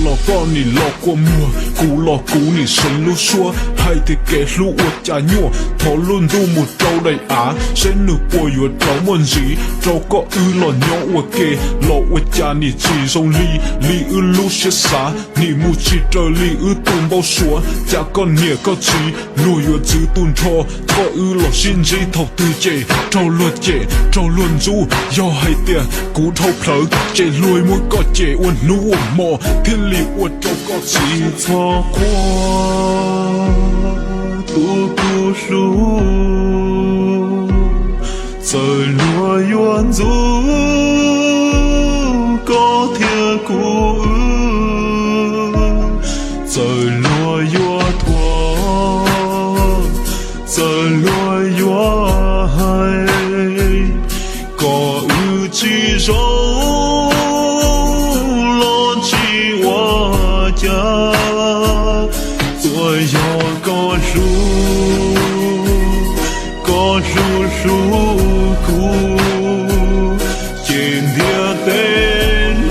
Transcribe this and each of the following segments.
老高你老过么？古老古你神路说，还得给路我家鸟，讨论都没招来啊，谁能播有招门子？招个老鸟我给老我家你chỉ dùng li lu sẽ xả,你mu chỉ chờ li tung bao số, cha con nhẹ có chỉ nuôi ở chữ tuôn cho, có lo xin gì thầu tư chế, trâu luôn du, do hay tiền cú thâu phở, chế lùi mũi có chế uốn nu uốn mò, thiên li uốn trâu có chỉ cho qua tu tu su, trời lúa yuan du. Có thiên cũ trời lúa gió thua trời lúa gió hay có ư chi dấu lo chi hoa cha tuổi gió có ru cũ trên địa tên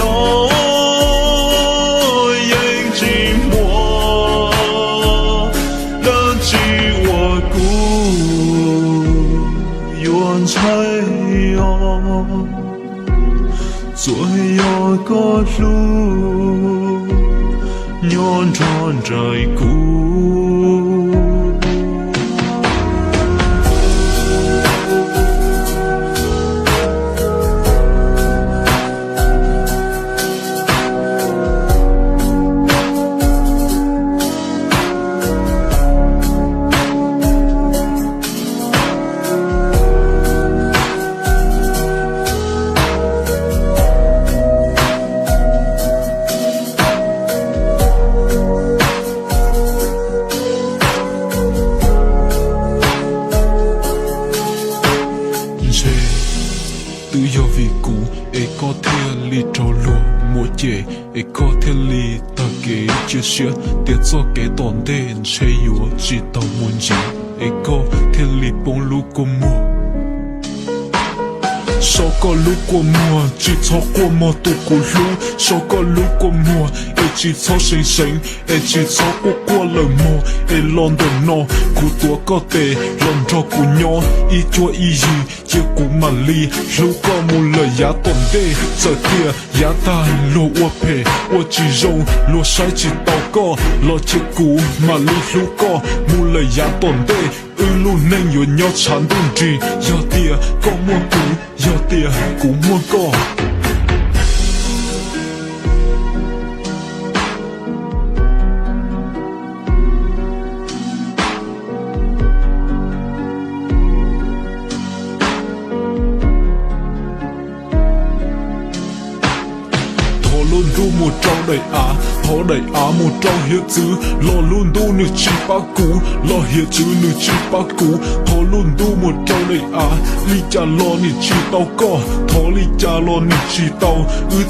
rồi yo có ru nhon tròn trời cũ. Tự do vì cũ, ấy có thiên lý trâu lùa mỗi chế, ấy có thiên lý ta kế chia sẻ, tiết cho cái tòn đen chế yếu chỉ tao muốn gì, ấy có thiên lý bông lũ của mùa. Sao có lũ của mùa, chỉ cho của mùa tụ của lũ, sao có lũ của mùa, ấy chỉ cho sinh sinh, ấy chỉ cho của lời mùa, ấy lon đồn nó, của tua có tệ, lon cho của nhỏ, ý cho ý gì, chỉ của mà li, lũ có một lời giá tổn đê, giờ kia giá ta lô ua phê, ua chỉ rồng, lô sai chỉ tao có, lo chỉ cũ mà li lũ có, một lời giá tổn đê, luôn nên yêu nhau chán đun trì, giờ tia có mua cũ, giờ tia cũng mua có. Luôn đu một trâu đầy á, thó đầy á một trâu hiệt chữ, lo luôn đu nữ chi ba cú, lo hiệt chữ nữ chi ba cú, thó luôn đu một trâu đầy á, li cha lo nữ chi tao có, thó li cha lo nữ chi tao,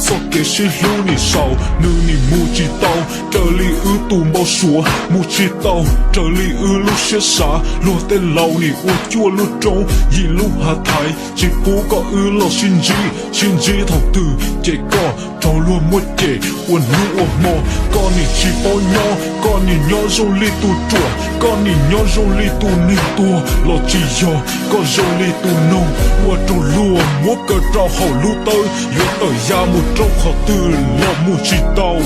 cho cái xí lu nữ sầu, nữ nữ mu chi tao, chờ li tùm bao xúa, mu chi tao, chờ li lúc xế xá, lo tên lau nữ chua lu trâu, yi lu hà thái, chỉ bố có lo xin gì thầu tử, chế có, trâu luôn một chế uốn nu uốn mò, con ni chỉ bao nhỏ, con ni nhỏ rong li tu chua, con ni nhỏ rong li tu ni tua, lo chỉ yo, con rong li tu nông, uốn trâu lúa, múa cờ trâu hậu lú tới, yo tới ya một trâu khó từ lo mu chỉ tàu.